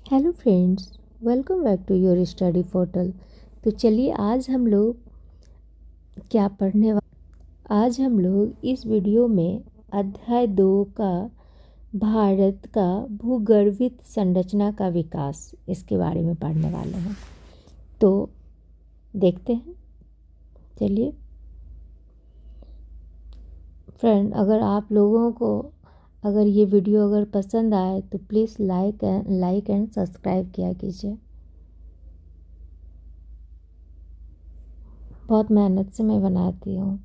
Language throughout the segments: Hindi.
Hello friends, welcome back to your study portal. तो चलिए आज हम लोग क्या पढ़ने आज हम लोग इस वीडियो में अध्याय 2 का भारत का भूगर्भित संरचना का विकास इसके बारे में पढ़ने वाले हैं। तो देखते हैं। चलिए फ्रेंड, अगर ये वीडियो पसंद आए तो प्लीज़ लाइक एंड सब्सक्राइब किया कीजिए। बहुत मेहनत से मैं बनाती हूँ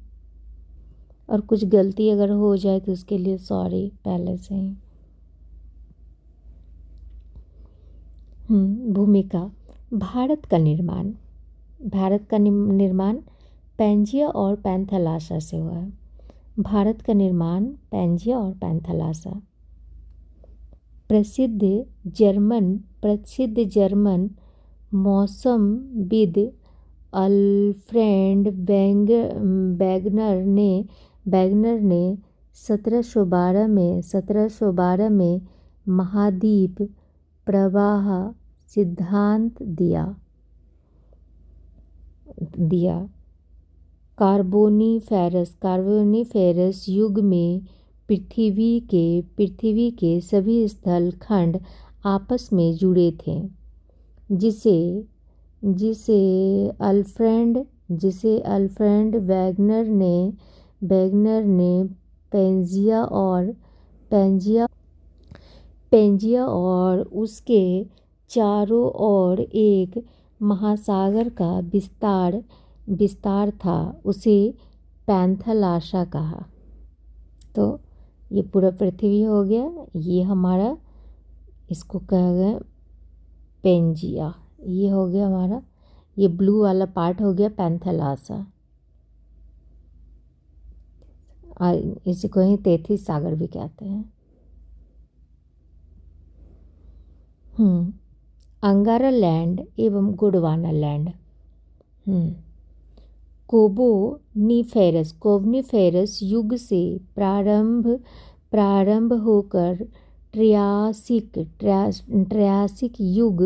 और कुछ गलती अगर हो जाए तो उसके लिए सॉरी पहले से ही। भूमिका। भारत का निर्माण पैंजिया और पैंथालासा से हुआ है। भारत का निर्माण पैंजिया और पैंथालासा। प्रसिद्ध जर्मन मौसमविद अल्फ्रेड वैगनर ने 1712 में महाद्वीप प्रवाह सिद्धांत दिया। कार्बोनीफेरस युग में पृथ्वी के सभी स्थल खंड आपस में जुड़े थे, जिसे अल्फ्रेड वैगनर ने पेंजिया और उसके चारों ओर एक महासागर का विस्तार था, उसे पैंथालासा कहा। तो ये पूरा पृथ्वी हो गया, ये हमारा इसको कहा गया पेंजिया। ये हो गया हमारा, ये ब्लू वाला पार्ट हो गया पैंथालासा, और इसी को ही 33 सागर भी कहते हैं। अंगारा लैंड एवं गोंडवाना लैंड। कोवनीफेरस युग से प्रारंभ होकर ट्रयासिक युग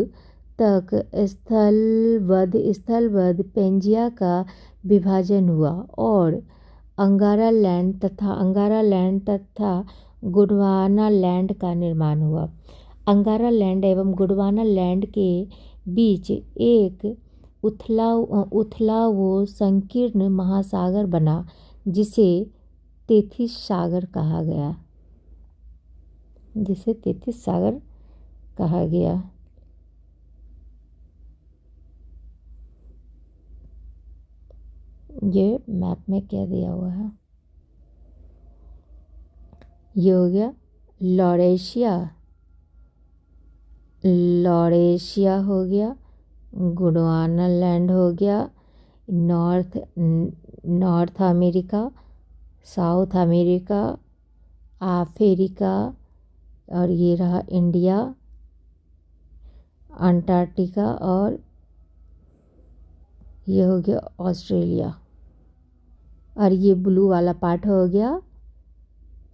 तक स्थलबद्ध पेंजिया का विभाजन हुआ और अंगारा लैंड तथा गोंडवाना लैंड का निर्माण हुआ। अंगारा लैंड एवं गोंडवाना लैंड के बीच एक उथला वो संकीर्ण महासागर बना, जिसे 33 सागर कहा गया। ये मैप में क्या दिया हुआ है, ये हो गया लॉरेशिया हो गया, गोंडवाना लैंड हो गया, north America, south America, Africa, और ये रहा इंडिया, अंटार्कटिका, और ये हो गया ऑस्ट्रेलिया। और ये ब्लू वाला पार्ट हो गया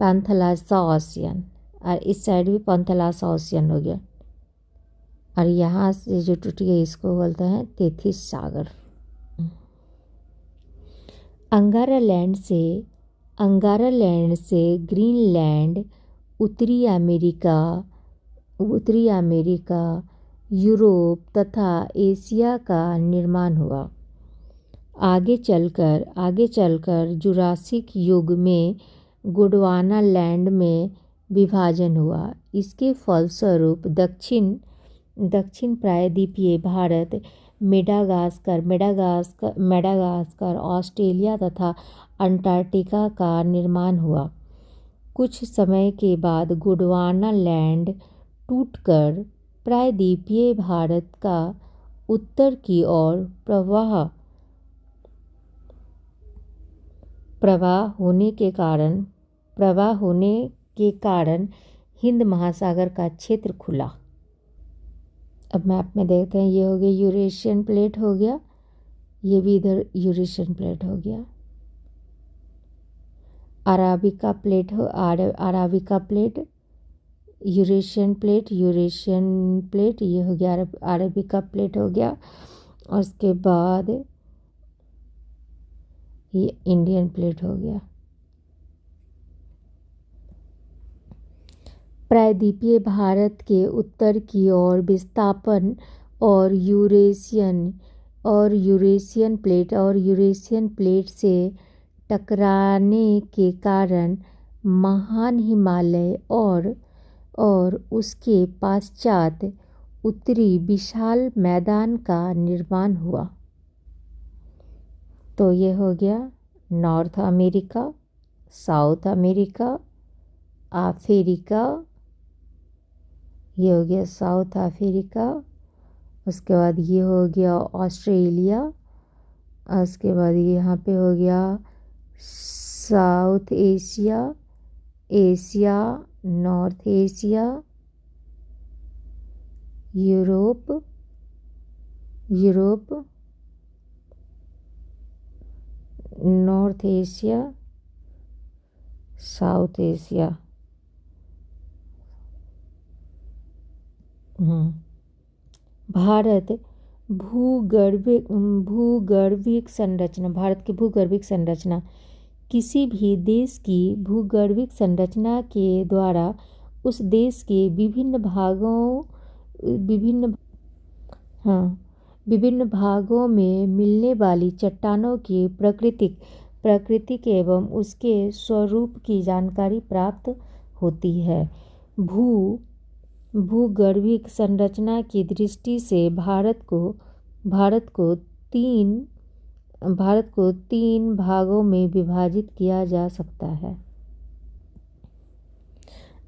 पैंथालासा ओशियन, और इस साइड भी पैंथालासा ओशियन हो गया। और यहाँ से जो टूट गया इसको बोलते हैं 33 सागर। अंगारा लैंड से ग्रीनलैंड, उत्तरी अमेरिका, यूरोप तथा एशिया का निर्माण हुआ। आगे चलकर जुरासिक युग में गोंडवाना लैंड में विभाजन हुआ। इसके फलस्वरूप दक्षिण प्रायद्वीपीय भारत, मेडागास्कर, ऑस्ट्रेलिया तथा अंटार्कटिका का निर्माण हुआ। कुछ समय के बाद गोंडवाना लैंड टूटकर प्रायद्वीपीय भारत का उत्तर की ओर प्रवाह होने के कारण हिंद महासागर का क्षेत्र खुला। अब मैप में देखते हैं, ये हो गया यूरेशियन प्लेट हो गया, ये भी इधर यूरेशियन प्लेट हो गया। अराबिका प्लेट यूरेशियन प्लेट ये हो गया, अरेबिका प्लेट हो गया। और उसके बाद ये इंडियन प्लेट हो गया। प्रायद्वीपीय भारत के उत्तर की ओर विस्थापन और यूरेशियन प्लेट से टकराने के कारण महान हिमालय और उसके पश्चात उत्तरी विशाल मैदान का निर्माण हुआ। तो ये हो गया north America, south America, Africa, ये हो गया साउथ अफ्रीका। उसके बाद ये हो गया ऑस्ट्रेलिया। उसके बाद ये यहाँ पे हो गया South Asia, North Asia, Europe, North Asia, South Asia. Bharat भूगर्भिक संरचना, भारत की भूगर्भिक संरचना किसी भी देश की भूगर्भिक संरचना के द्वारा उस देश के विभिन्न भागों में मिलने वाली चट्टानों की प्राकृतिक एवं उसके स्वरूप की जानकारी प्राप्त होती है। भूगर्भिक संरचना की दृष्टि से भारत को तीन भागों में विभाजित किया जा सकता है।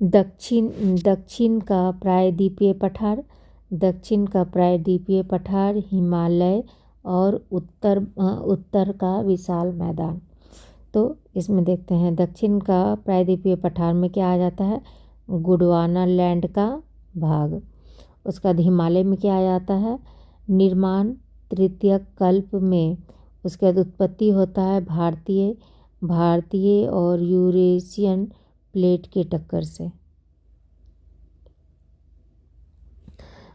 दक्षिण का प्रायद्वीपीय पठार, हिमालय और उत्तर का विशाल मैदान। तो इसमें देखते हैं दक्षिण का प्रायद्वीपीय पठार में क्या आ जाता है, गोंडवाना लैंड का भाग। उसका हिमालय में क्या आ जाता है, निर्माण तृतीय कल्प में। उसके बाद उत्पत्ति होता है भारतीय और यूरेशियन प्लेट के टक्कर से।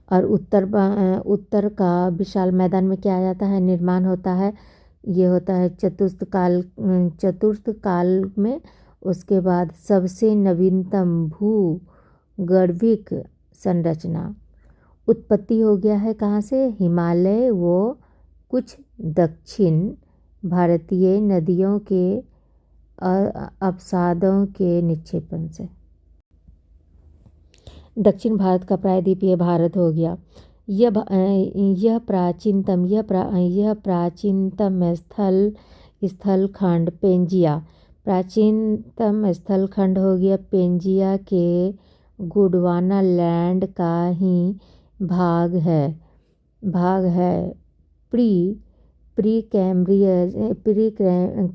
और उत्तर का विशाल मैदान में क्या आ जाता है, निर्माण होता है, ये होता है चतुर्थ काल में। उसके बाद सबसे नवीनतम भूगर्भिक संरचना उत्पत्ति हो गया है कहाँ से, हिमालय व कुछ दक्षिण भारतीय नदियों के अवसादों के निक्षेपण से। दक्षिण भारत का प्रायद्वीपीय भारत हो गया। यह प्राचीनतम स्थलखंड पेंजिया, प्राचीनतम स्थलखंड हो गया पेंजिया के गोंडवाना लैंड का ही भाग है। प्री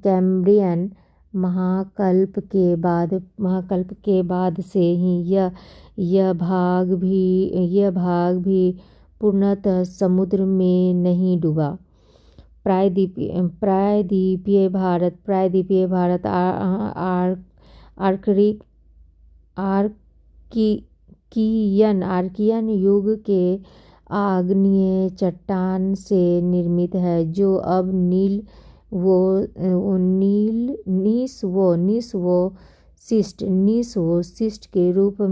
कैम्ब्रियन महाकल्प के बाद से ही यह भाग भी पूर्णतः समुद्र में नहीं डूबा। प्रायद्वीपीय भारत आर्कियन युग के आग्नेय चट्टान से निर्मित है, जो अब नीस व शिस्ट के रूप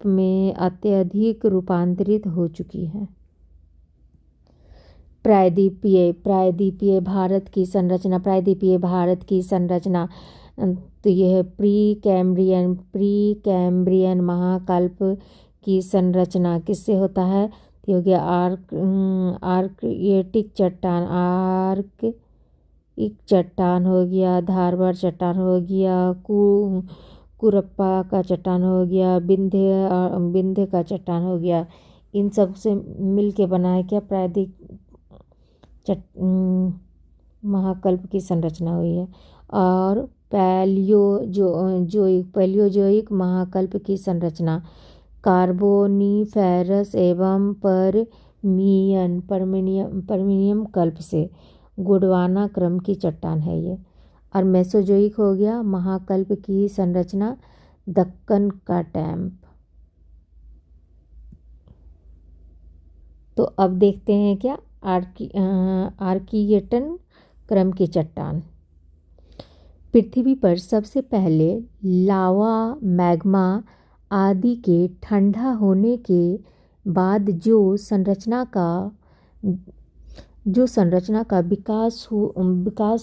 में अत्यधिक रूपांतरित हो चुकी है। प्रायद्वीपीय भारत की संरचना तो यह प्री कैम्ब्रियन महाकल्प की संरचना किससे होता है, तो हो गया आर्कियटिक चट्टान हो गया, धारवाड़ चट्टान हो गया, कुरप्पा का चट्टान हो गया, विंध्य का चट्टान हो गया। इन सब से मिल के बना है क्या, महाकल्प की संरचना हुई है। और पैलियोजोइक महाकल्प की संरचना कार्बोनिफेरस एवं पर्मियन कल्प से गोंडवाना क्रम की चट्टान है ये। और मेसोजोइक हो गया महाकल्प की संरचना दक्कन का टैंप। तो अब देखते हैं क्या, आर्कियटन क्रम की चट्टान। पृथ्वी पर सबसे पहले लावा, मैग्मा आदि के ठंडा होने के बाद जो संरचना का विकास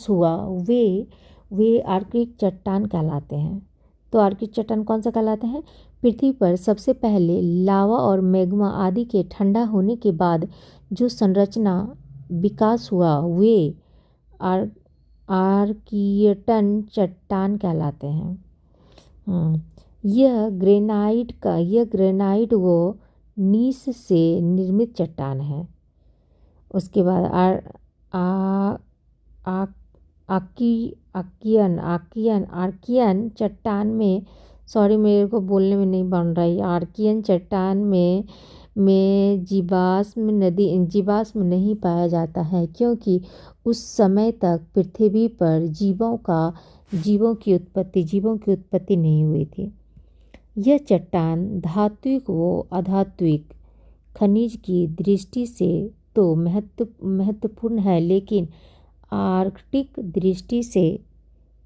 हुआ वे आर्किक चट्टान कहलाते हैं। तो आर्किक चट्टान कौन सा कहलाते हैं? पृथ्वी पर सबसे पहले लावा और मैग्मा आदि के ठंडा होने के बाद जो संरचना विकास हुआ वे आर्कियटन चट्टान कहलाते हैं। यह ग्रेनाइट व नीस से निर्मित चट्टान है। उसके बाद आर्कियन चट्टान में, सॉरी मेरे को बोलने में नहीं बन रही, आर्कियन चट्टान में जीवाश्म नहीं पाया जाता है, क्योंकि उस समय तक पृथ्वी पर जीवों की उत्पत्ति नहीं हुई थी। यह चट्टान धात्विक व अधात्विक खनिज की दृष्टि से तो महत्वपूर्ण है, लेकिन आर्कटिक दृष्टि से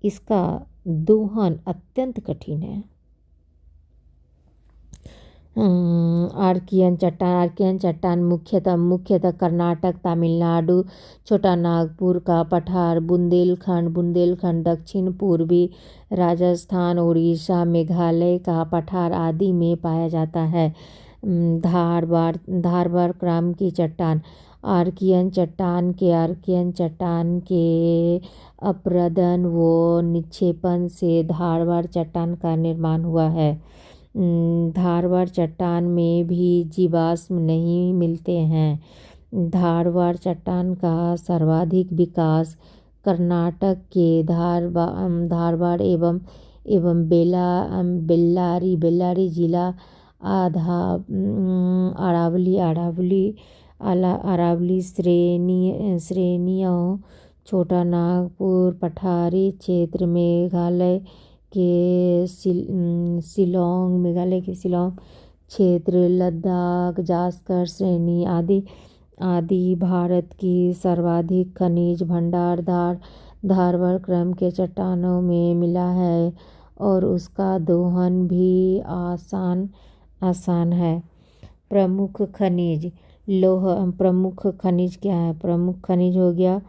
इसका दोहन अत्यंत कठिन है। आर्कियन चट्टान मुख्यतः कर्नाटक, तमिलनाडु, छोटा नागपुर का पठार, बुंदेलखंड, दक्षिण पूर्वी राजस्थान, उड़ीसा, मेघालय का पठार आदि में पाया जाता है। धारबार क्रम की चट्टान। आर्कियन चट्टान के अपरदन व निक्षेपण से धारबार चट्टान का निर्माण हुआ है। धारबार चट्टान में भी जीवाश्म नहीं मिलते हैं। धारबार चट्टान का सर्वाधिक विकास कर्नाटक के धारबाड़ एवं बेल्लारी जिला, अरावली श्रेणियों, छोटा नागपुर पठारी क्षेत्र, मेघालय के शिलोंग क्षेत्र, लद्दाख, जास्कर श्रेणी आदि भारत की सर्वाधिक खनिज भंडार धारबाड़ क्रम के चट्टानों में मिला है और उसका दोहन भी आसान है। प्रमुख खनिज क्या है? प्रमुख खनिज हो गया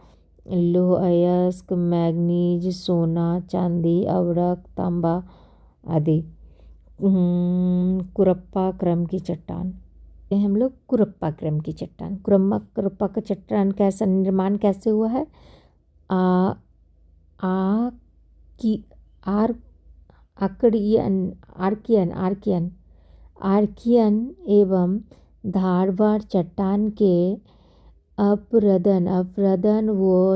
लौह अयस्क, मैग्नीज, सोना, चांदी, अवरक, तांबा आदि। कुरप्पा क्रम की चट्टान, हम लोग कुरप्पा क्रम की चट्टान। कुरप्पा का चट्टान कैसा निर्माण कैसे हुआ है? आर्कियन एवं धारबाड़ चट्टान के अपरदन व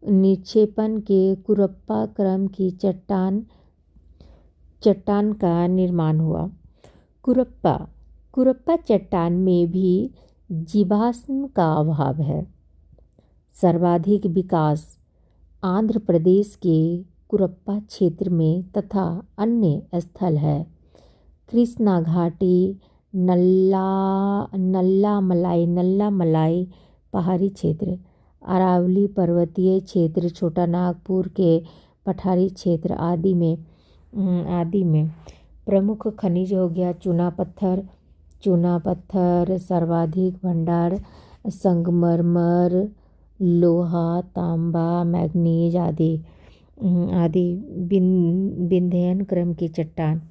निक्षेपण के कुरप्पा क्रम की चट्टान का निर्माण हुआ। कुरप्पा चट्टान में भी जीवाश्म का अभाव है। सर्वाधिक विकास आंध्र प्रदेश के कुरप्पा क्षेत्र में तथा अन्य स्थल है। कृष्णा घाटी, नल्ला मलाई पहाड़ी क्षेत्र, अरावली पर्वतीय क्षेत्र, छोटा नागपुर के पठारी क्षेत्र आदि में। प्रमुख खनिज हो गया चूना पत्थर सर्वाधिक भंडार, संगमरमर, लोहा, तांबा, मैग्नीज आदि। विंध्यन क्रम की चट्टान।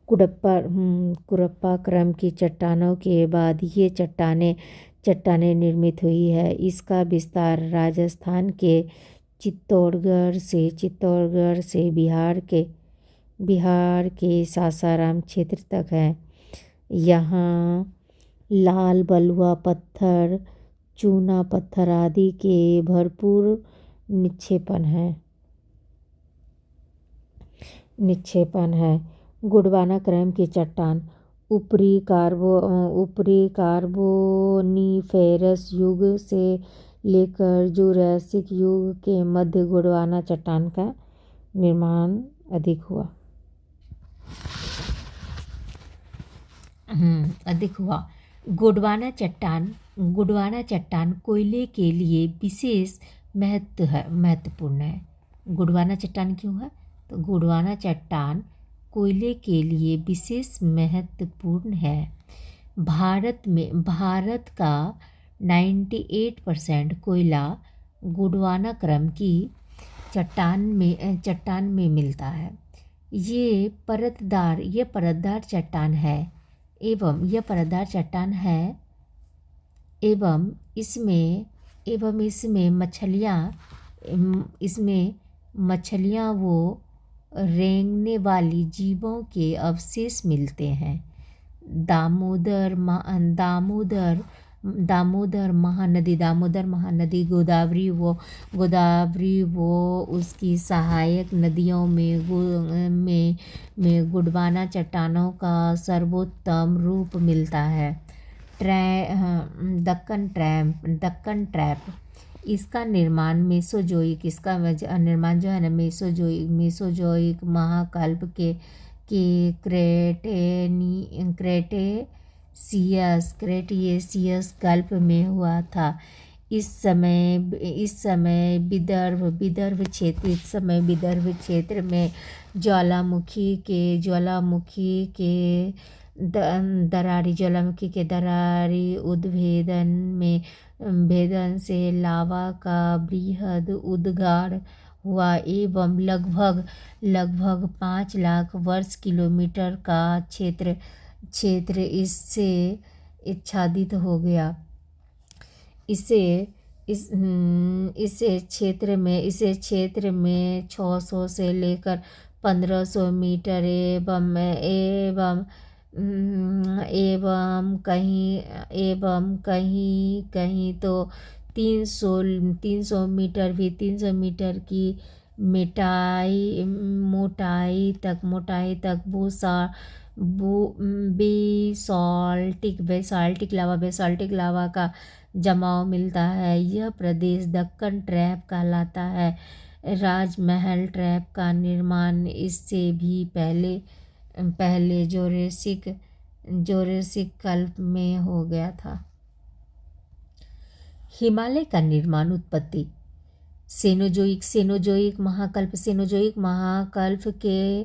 कुरप्पा क्रम की चट्टानों के बाद ये चट्टानें निर्मित हुई है। इसका विस्तार राजस्थान के चित्तौड़गढ़ से बिहार के सासाराम क्षेत्र तक है। यहाँ लाल बलुआ पत्थर, चूना पत्थर आदि के भरपूर निक्षेपण है। गोंडवाना क्रम की चट्टान। ऊपरी कार्बोनिफेरस युग से लेकर जुरासिक युग के मध्य गोंडवाना चट्टान का निर्माण अधिक हुआ। गोंडवाना चट्टान कोयले के लिए विशेष महत्वपूर्ण है। गोंडवाना चट्टान क्यों है? तो गोंडवाना चट्टान कोयले के लिए विशेष महत्वपूर्ण है। भारत का 98% कोयला गोंडवाना क्रम की चट्टान में मिलता है। ये परतदार चट्टान है एवं इसमें मछलियाँ वो रेंगने वाली जीवों के अवशेष मिलते हैं। दामोदर महानदी, गोदावरी वो उसकी सहायक नदियों में गोंडवाना चट्टानों का सर्वोत्तम रूप मिलता है। दक्कन ट्रैप इसका निर्माण जो है ना मेसोजोइक महाकल्प के क्रेटेशियस कल्प में हुआ था। इस समय विदर्भ क्षेत्र में ज्वालामुखी के दरारी भेदन से लावा का बृहद उद्गार हुआ एवं लगभग 5 लाख वर्ग किलोमीटर का क्षेत्र इससे आच्छादित हो गया। इस क्षेत्र में 600 से लेकर 1500 मीटर एवं कहीं तो 300 मीटर की मोटाई तक बेसाल्टिक लावा का जमाव मिलता है। यह प्रदेश दक्कन ट्रैप कहलाता है। राजमहल ट्रैप का निर्माण इससे भी पहले जोरेसिक कल्प में हो गया था। हिमालय का निर्माण उत्पत्ति सेनोजोइक महाकल्प के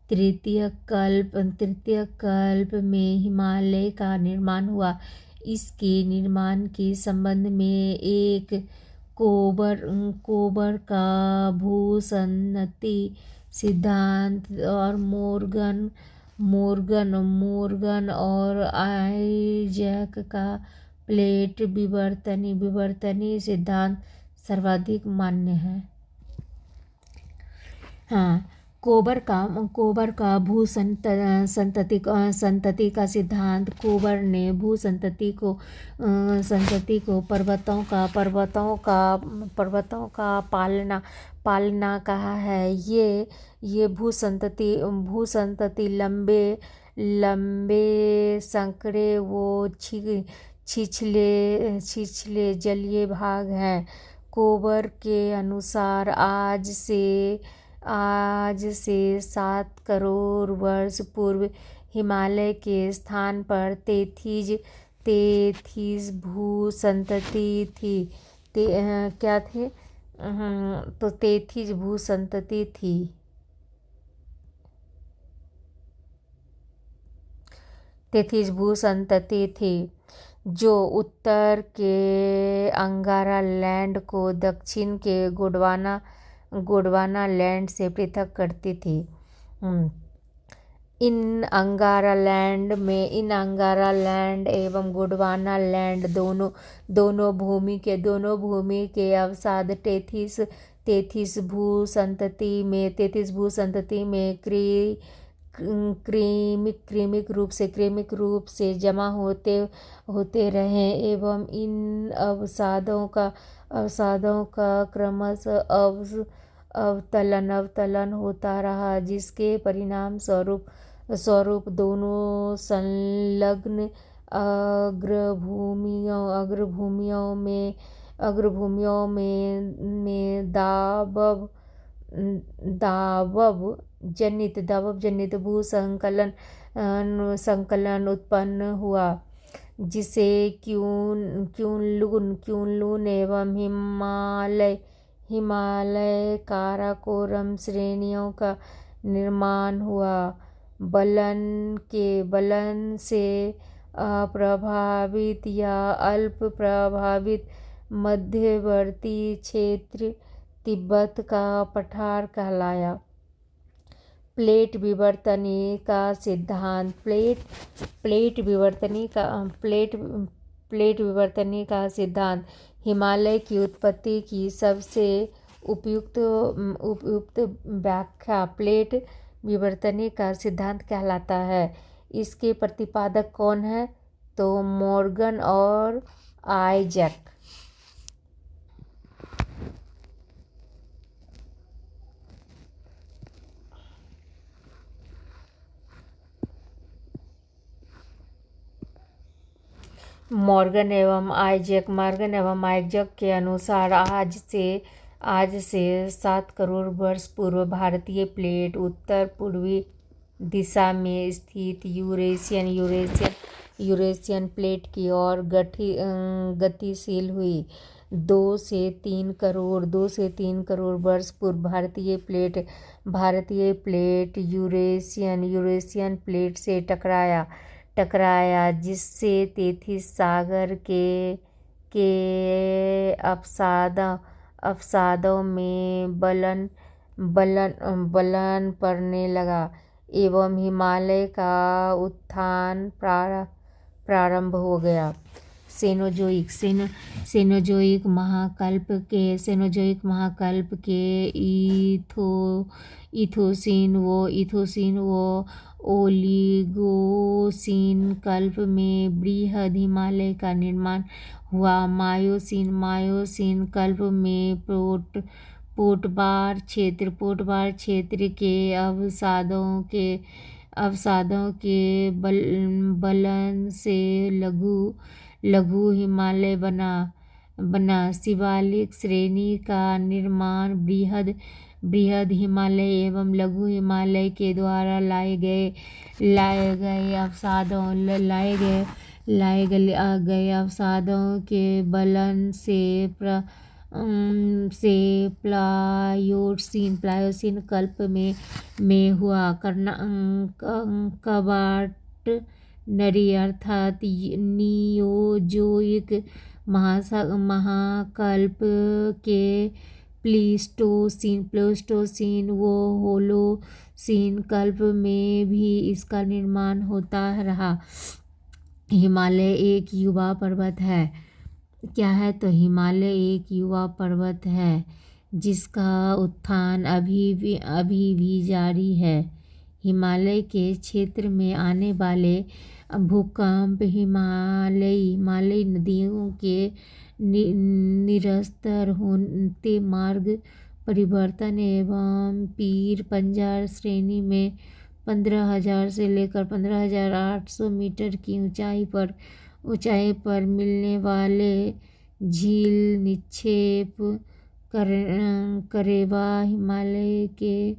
तृतीय कल्प में हिमालय का निर्माण हुआ। इसके निर्माण के संबंध में एक कोबर का भूसंतति सिद्धांत और मोर्गन और आइजैक का प्लेट विवर्तनी सिद्धांत सर्वाधिक मान्य है। कोबर का संतति का सिद्धांत। कोबर ने भूसंतति को पर्वतों का पालना कहा है। ये भूसंतति लंबे संकरे वो छिछले जलीय भाग हैं। कोबर के अनुसार आज से 7 करोड़ वर्ष पूर्व हिमालय के स्थान पर तेथीस भूसंतति थी। क्या थे? तो तेथीस भूसंतति थी जो उत्तर के अंगारा लैंड को दक्षिण के गोंडवाना लैंड से पृथक करती थी। इन अंगारा लैंड एवं गोंडवाना लैंड दोनों भूमि के अवसाद तेथीस भूसंतति में क्रमिक रूप से जमा होते रहे एवं इन अवसादों का क्रमशः अवतलन होता रहा, जिसके परिणाम स्वरूप दोनों संलग्न अग्रभूमियों में दाबव जनित भूसंकलन उत्पन्न हुआ। जिसे क्यूनलुन एवं हिमालय काराकोरम श्रेणियों का निर्माण हुआ। बलन से अप्रभावित या अल्प प्रभावित मध्यवर्ती क्षेत्र तिब्बत का पठार कहलाया। प्लेट विवर्तनी का सिद्धांत। प्लेट विवर्तनी का सिद्धांत हिमालय की उत्पत्ति की सबसे उपयुक्त व्याख्या प्लेट विवर्तनी का सिद्धांत कहलाता है। इसके प्रतिपादक कौन है? तो मॉर्गन और आइजैक। मॉर्गन एवं आइजैक के अनुसार आज से 7 करोड़ वर्ष पूर्व भारतीय प्लेट उत्तर पूर्वी दिशा में स्थित यूरेशियन प्लेट की ओर गतिशील हुई। 2 से 3 करोड़ वर्ष पूर्व भारतीय प्लेट यूरेशियन प्लेट से टकराया, जिससे तेथिस सागर के अवसादों में बलन पड़ने लगा एवं हिमालय का उत्थान प्रारंभ हो गया। सेनोजोइक महाकल्प के इथोसीन व ओलिगोसीन कल्प में बृहद हिमालय का निर्माण हुआ। मायोसीन कल्प में पोटबार क्षेत्र के अवसादों के बलन से लघु हिमालय बना। शिवालिक श्रेणी का निर्माण बृहद हिमालय एवं लघु हिमालय के द्वारा लाए गए अवसादों के बलन से प्लायोसीन कल्प में हुआ। कवाटरनरी अर्थात नियोजोइक महाकल्प के प्लीस्टोसीन व होलोसीन कल्प में भी इसका निर्माण होता रहा। हिमालय एक युवा पर्वत है। क्या है? तो हिमालय एक युवा पर्वत है जिसका उत्थान अभी भी जारी है। हिमालय के क्षेत्र में आने वाले भूकंप हिमालयी नदियों के निरस्तर होते मार्ग परिवर्तन एवं पीर पंजर श्रेणी में 15,000 से लेकर 15,800 मीटर की ऊंचाई पर मिलने वाले झील निक्षेप करेवा हिमालय के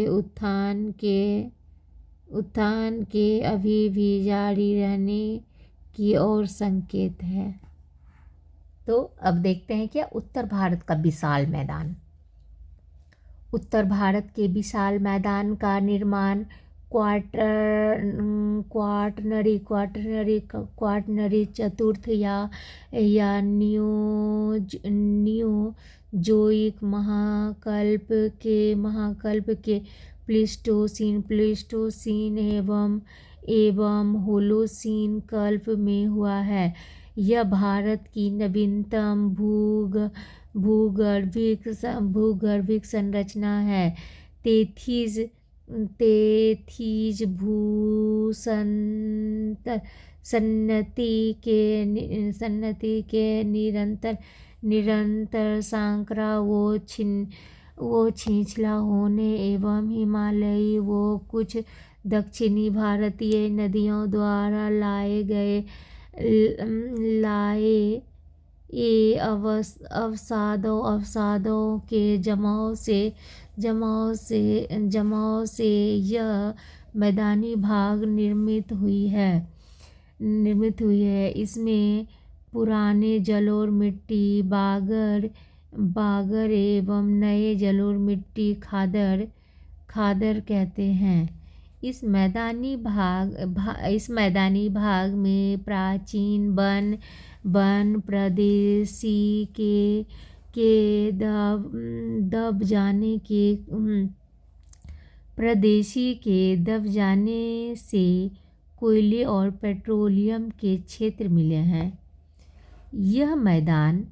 उत्थान के अभी भी जारी रहने की ओर संकेत है। तो अब देखते हैं क्या उत्तर भारत का विशाल मैदान। उत्तर भारत के विशाल मैदान का निर्माण क्वाटरनरी चतुर्थ या नियोजोइक महाकल्प के प्लीस्टोसीन एवं होलोसीन कल्प में हुआ है। यह भारत की नवीनतम भूगर्भिक संरचना है। तेथिस भूसन्नति के निरंतर सांकरा वो छिछला होने एवं हिमालयी व कुछ दक्षिणी भारतीय नदियों द्वारा लाए अवसादों के जमाव से यह मैदानी भाग निर्मित हुई है। निर्मित हुई है। इसमें पुराने जलोढ़ मिट्टी बागर एवं नए जलोढ़ मिट्टी खादर कहते हैं। इस मैदानी भाग में प्राचीन वन प्रदेशी के दब जाने से कोयले और पेट्रोलियम के क्षेत्र मिले हैं। यह मैदान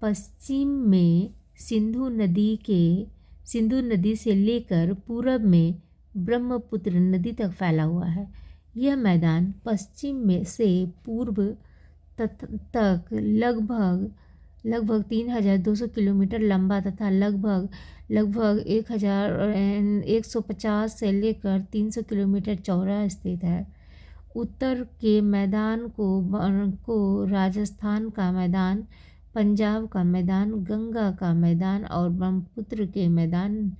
पश्चिम में सिंधु नदी से लेकर पूरब में ब्रह्मपुत्र नदी तक फैला हुआ है। यह मैदान पश्चिम में से पूर्व तक लगभग 3200 किलोमीटर लंबा तथा लगभग 1150 से लेकर 300 किलोमीटर चौड़ा स्थित है। उत्तर के मैदान को राजस्थान का मैदान, पंजाब का मैदान, गंगा का मैदान और ब्रह्मपुत्र के मैदान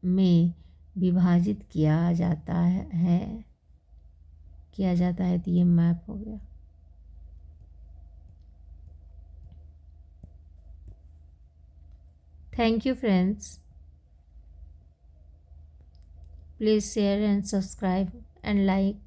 में विभाजित किया जाता है। तो ये मैप हो गया। Thank you friends. Please share and subscribe and like.